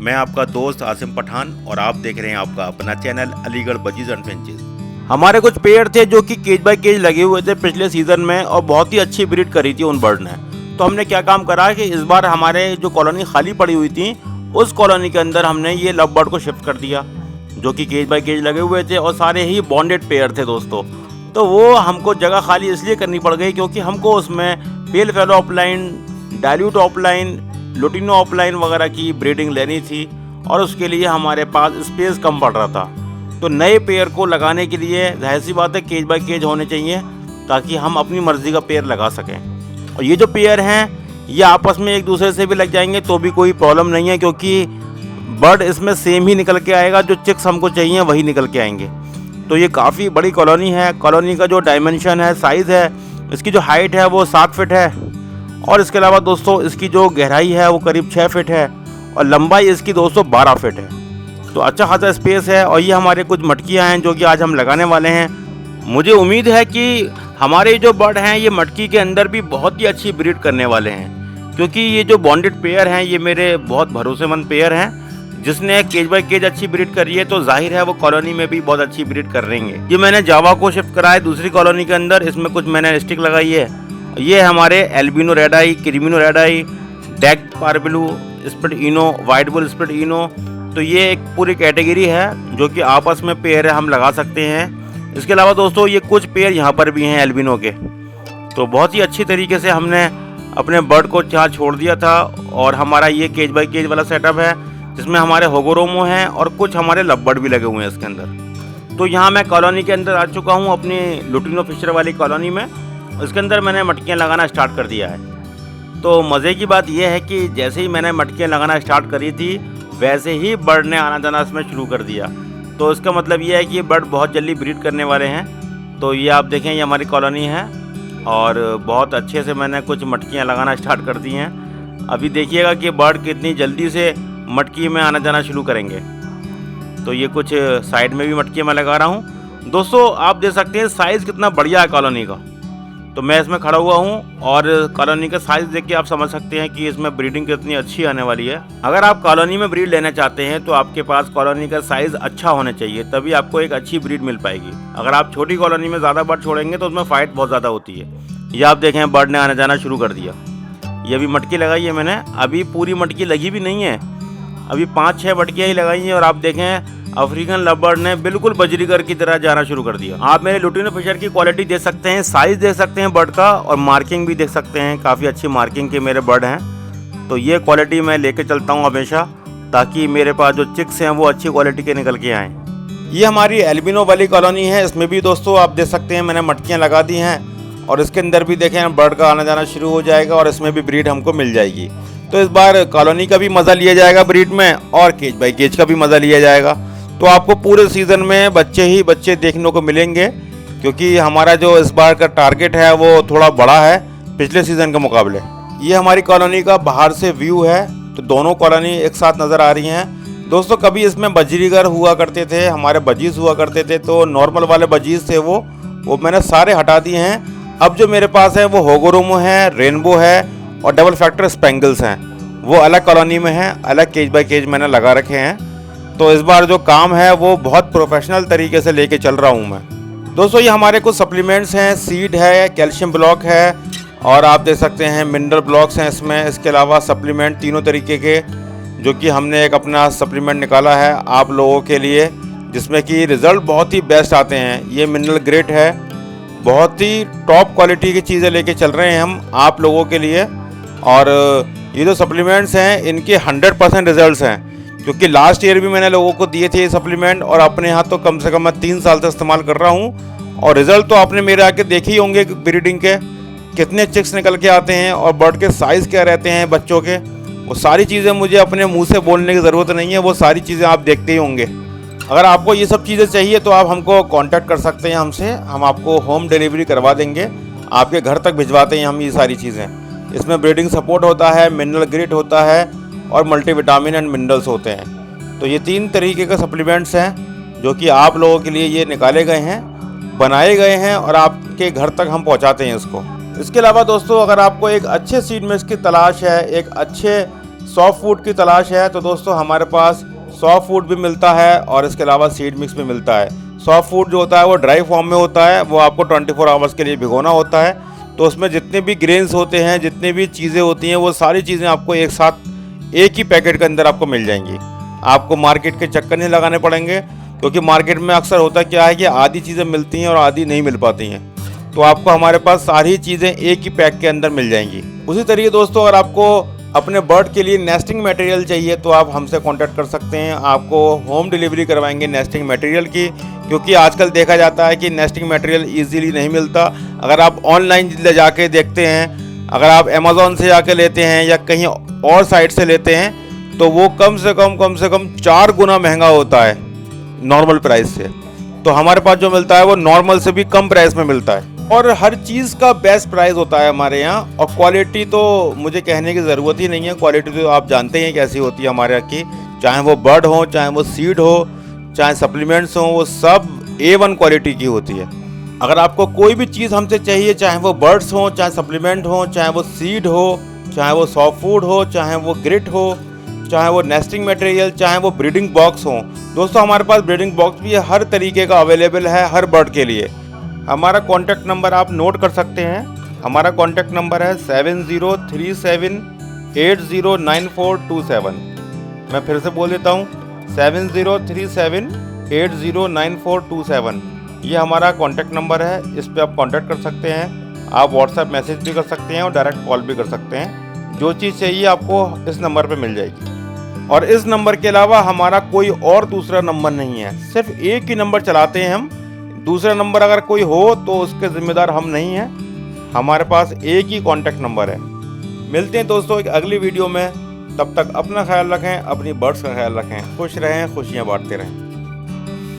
मैं आपका दोस्त आसिम पठान और आप देख रहे हैं आपका अपना channel Aligarh budgies and finches. हमारे कुछ पेड़ थे जो कि केज बाय केज लगे हुए थे पिछले सीज़न में और बहुत ही अच्छी ब्रीड करी थी उन बर्ड ने। तो हमने क्या काम करा कि इस बार हमारे जो कॉलोनी खाली पड़ी हुई थी उस कॉलोनी के अंदर हमने ये लव बर्ड को शिफ्ट कर दिया जो कि केज बाय केज लगे हुए थे और सारे ही बॉन्डेड पेयर थे दोस्तों। तो वो हमको जगह खाली इसलिए करनी पड़ गई क्योंकि हमको उसमें पेल fellow offline, dilute offline, lutino offline वगैरह की ब्रीडिंग लेनी थी और उसके लिए हमारे पास स्पेस कम पड़ रहा था। तो नए पेयर को लगाने के लिए जाहिर सी बात है केज बाय केज होने चाहिए ताकि हम अपनी मर्ज़ी का पेयर लगा सकें। और ये जो पेयर हैं ये आपस में एक दूसरे से भी लग जाएंगे तो भी कोई प्रॉब्लम नहीं है क्योंकि बर्ड इसमें सेम ही निकल के आएगा, जो चिक्स हमको चाहिए वही निकल के आएंगे। तो ये काफ़ी बड़ी कॉलोनी है। कॉलोनी का जो डायमेंशन है, साइज़ है, इसकी जो हाइट है वो 7 फीट है और इसके अलावा दोस्तों इसकी जो गहराई है वो करीब 6 फीट है और लंबाई इसकी दोस्तों 12 फीट है। तो अच्छा खासा स्पेस है। और ये हमारे कुछ मटकियाँ हैं जो कि आज हम लगाने वाले हैं। मुझे उम्मीद है कि हमारे जो बर्ड हैं ये मटकी के अंदर भी बहुत ही अच्छी ब्रीड करने वाले हैं क्योंकि ये जो बॉन्डेड पेयर हैं ये मेरे बहुत भरोसेमंद पेयर हैं। जिसने केज बाय केज अच्छी ब्रीड करी है तो जाहिर है वो कॉलोनी में भी बहुत अच्छी ब्रीड कर रहेंगे। ये मैंने जावा को शिफ्ट करा है दूसरी कॉलोनी के अंदर। इसमें कुछ मैंने स्टिक लगाई है। ये हमारे albino red eye, creamino red eye, dark parblue, split ino, white bull split ino. तो ये एक पूरी कैटेगरी है जो कि आपस में पेयर हम लगा सकते हैं। इसके अलावा दोस्तों ये कुछ पेयर यहाँ पर भी हैं एल्बिनो के। तो बहुत ही अच्छी तरीके से हमने अपने बर्ड को यहाँ छोड़ दिया था और हमारा ये केज बाय केज वाला सेटअप है जिसमें हमारे होगोरोमो हैं और कुछ हमारे लव बर्ड भी लगे हुए हैं इसके अंदर। तो यहाँ मैं कॉलोनी के अंदर आ चुका हूँ अपनी लुटिनो फिशर वाली कॉलोनी में। इसके अंदर मैंने मटकियाँ लगाना स्टार्ट कर दिया है। तो मज़े की बात यह है कि जैसे ही मैंने मटकियाँ लगाना स्टार्ट करी थी वैसे ही बर्ड ने आना जाना इसमें शुरू कर दिया। तो इसका मतलब ये है कि ये बर्ड बहुत जल्दी ब्रीड करने वाले हैं। तो ये आप देखें ये हमारी कॉलोनी है और बहुत अच्छे से मैंने कुछ मटकियाँ लगाना स्टार्ट कर दी हैं। अभी देखिएगा कि बर्ड कितनी जल्दी से मटकी में आना जाना शुरू करेंगे। तो ये कुछ साइड में भी मटकियाँ मैं लगा रहा हूँ। दोस्तों आप देख सकते हैं साइज़ कितना बढ़िया है कॉलोनी का। तो मैं इसमें खड़ा हुआ हूँ और कॉलोनी का साइज़ देख के आप समझ सकते हैं कि इसमें ब्रीडिंग कितनी अच्छी आने वाली है। अगर आप कॉलोनी में ब्रीड लेना चाहते हैं तो आपके पास कॉलोनी का साइज़ अच्छा होना चाहिए, तभी आपको एक अच्छी ब्रीड मिल पाएगी। अगर आप छोटी कॉलोनी में ज़्यादा बर्ड छोड़ेंगे तो उसमें फाइट बहुत ज़्यादा होती है। ये आप देखें बर्ड ने आना जाना शुरू कर दिया। ये अभी मटकी लगाई है मैंने, अभी पूरी मटकी लगी भी नहीं है, अभी 5-6 मटकियाँ ही लगाई हैं। और आप देखें अफ्रीकन लव बर्ड ने बिल्कुल बजरीगर की तरह जाना शुरू कर दिया। आप मेरे लुटिनो फिशर की क्वालिटी देख सकते हैं, साइज़ देख सकते हैं बर्ड का और मार्किंग भी देख सकते हैं। काफ़ी अच्छी मार्किंग के मेरे बर्ड हैं। तो ये क्वालिटी मैं लेके चलता हूँ हमेशा ताकि मेरे पास जो चिक्स हैं वो अच्छी क्वालिटी के निकल के आएँ। ये हमारी एल्बिनो वाली कॉलोनी है। इसमें भी दोस्तों आप देख सकते हैं मैंने मटकियाँ लगा दी हैं और इसके अंदर भी देखें बर्ड का आना जाना शुरू हो जाएगा और इसमें भी ब्रीड हमको मिल जाएगी। तो इस बार कॉलोनी का भी मज़ा लिया जाएगा ब्रीड में और केज बाय केज का भी मज़ा लिया जाएगा। तो आपको पूरे सीज़न में बच्चे ही बच्चे देखने को मिलेंगे क्योंकि हमारा जो इस बार का टारगेट है वो थोड़ा बड़ा है पिछले सीज़न के मुकाबले। ये हमारी कॉलोनी का बाहर से व्यू है। तो दोनों कॉलोनी एक साथ नज़र आ रही हैं दोस्तों। कभी इसमें बजरीगर हुआ करते थे, हमारे बजीज़ हुआ करते थे। तो नॉर्मल वाले बजीज़ थे वो मैंने सारे हटा दिए हैं। अब जो मेरे पास है वो होगोरोमो है, रेनबो है और डबल फैक्टर स्पेंगल्स हैं। वो अलग कॉलोनी में हैं, अलग केज बाय केज मैंने लगा रखे हैं। तो इस बार जो काम है वो बहुत प्रोफेशनल तरीके से लेके चल रहा हूँ मैं। दोस्तों ये हमारे कुछ सप्लीमेंट्स हैं, सीड है, कैल्शियम ब्लॉक है और आप देख सकते हैं मिनरल ब्लॉक्स हैं इसमें। इसके अलावा सप्लीमेंट तीनों तरीके के जो कि हमने एक अपना सप्लीमेंट निकाला है आप लोगों के लिए जिसमें कि रिज़ल्ट बहुत ही बेस्ट आते हैं। ये मिनरल ग्रेड है, बहुत ही टॉप क्वालिटी की चीज़ें लेके चल रहे हैं हम आप लोगों के लिए। और ये जो सप्लीमेंट्स हैं इनके 100% रिजल्ट्स हैं क्योंकि लास्ट ईयर भी मैंने लोगों को दिए थे ये सप्लीमेंट और अपने यहाँ तो कम से कम मैं 3 साल से इस्तेमाल कर रहा हूँ। और रिज़ल्ट तो आपने मेरे आके देखे ही होंगे ब्रीडिंग के, कितने चिक्स निकल के आते हैं और बर्ड के साइज़ क्या रहते हैं बच्चों के। वो सारी चीज़ें मुझे अपने मुँह से बोलने की ज़रूरत नहीं है, वो सारी चीज़ें आप देखते ही होंगे। अगर आपको ये सब चीज़ें चाहिए तो आप हमको कांटेक्ट कर सकते हैं हमसे, हम आपको होम डिलीवरी करवा देंगे, आपके घर तक भिजवाते हैं हम ये सारी चीज़ें। इसमें ब्रीडिंग सपोर्ट होता है, मिनरल ग्रेड होता है और मल्टीविटामिन एंड मिनरल्स होते हैं। तो ये 3 तरीके के सप्लीमेंट्स हैं जो कि आप लोगों के लिए ये निकाले गए हैं, बनाए गए हैं और आपके घर तक हम पहुंचाते हैं इसको। इसके अलावा दोस्तों अगर आपको एक अच्छे सीड मिक्स की तलाश है, एक अच्छे सॉफ्ट फूड की तलाश है तो दोस्तों हमारे पास सॉफ्ट फूड भी मिलता है और इसके अलावा सीड मिक्स भी मिलता है। सॉफ्ट फूड जो होता है वो ड्राई फॉर्म में होता है, वो आपको 24 आवर्स के लिए भिगोना होता है। तो उसमें जितने भी ग्रेन्स होते हैं, जितनी भी चीज़ें होती हैं, वो सारी चीज़ें आपको एक साथ एक ही पैकेट के अंदर आपको मिल जाएंगी। आपको मार्केट के चक्कर नहीं लगाने पड़ेंगे, क्योंकि मार्केट में अक्सर होता क्या है कि आधी चीज़ें मिलती हैं और आधी नहीं मिल पाती हैं। तो आपको हमारे पास सारी चीज़ें एक ही पैक के अंदर मिल जाएंगी। उसी तरीके दोस्तों अगर आपको अपने बर्ड के लिए नेस्टिंग मटेरियल चाहिए तो आप हमसे कांटेक्ट कर सकते हैं। आपको होम डिलीवरी करवाएंगे नेस्टिंग मटेरियल की, क्योंकि आजकल देखा जाता है कि नेस्टिंग मटेरियल इजीली नहीं मिलता। अगर आप ऑनलाइन ले जाके देखते हैं, अगर आप अमेज़ॉन से जाके लेते हैं या कहीं और साइट से लेते हैं, तो वो कम से कम 4 गुना महंगा होता है नॉर्मल प्राइस से। तो हमारे पास जो मिलता है वो नॉर्मल से भी कम प्राइस में मिलता है और हर चीज़ का बेस्ट प्राइस होता है हमारे यहाँ। और क्वालिटी तो मुझे कहने की ज़रूरत ही नहीं है, क्वालिटी तो आप जानते हैं कैसी होती है हमारे यहाँ की। चाहे वो बर्ड हो, चाहे वो सीड हो, चाहे सप्लीमेंट्स हों, वो सब A1 क्वालिटी की होती है। अगर आपको कोई भी चीज़ हमसे चाहिए, चाहे वो बर्ड्स हों, चाहे सप्लीमेंट हों, चाहे वो सीड हो, चाहे वो सॉफ्ट फूड हो, चाहे वो ग्रिट हो, चाहे वो नेस्टिंग मटेरियल, चाहे वो ब्रीडिंग बॉक्स हो, दोस्तों हमारे पास ब्रीडिंग बॉक्स भी हर तरीके का अवेलेबल है हर बर्ड के लिए। हमारा कॉन्टैक्ट नंबर आप नोट कर सकते हैं। हमारा कॉन्टैक्ट नंबर है 7037809427। मैं फिर से बोल देता हूँ 7037809427। ये हमारा कॉन्टैक्ट नंबर है, इस पर आप कॉन्टैक्ट कर सकते हैं। आप व्हाट्सएप मैसेज भी कर सकते हैं और डायरेक्ट कॉल भी कर सकते हैं। जो चीज़ चाहिए आपको इस नंबर पे मिल जाएगी। और इस नंबर के अलावा हमारा कोई और दूसरा नंबर नहीं है, सिर्फ एक ही नंबर चलाते हैं हम। दूसरा नंबर अगर कोई हो तो उसके ज़िम्मेदार हम नहीं हैं, हमारे पास एक ही कॉन्टैक्ट नंबर है। मिलते हैं दोस्तों एक अगली वीडियो में, तब तक अपना ख्याल रखें, अपनी बर्ड्स का ख्याल रखें, खुश रहें, खुशियाँ बांटते रहें।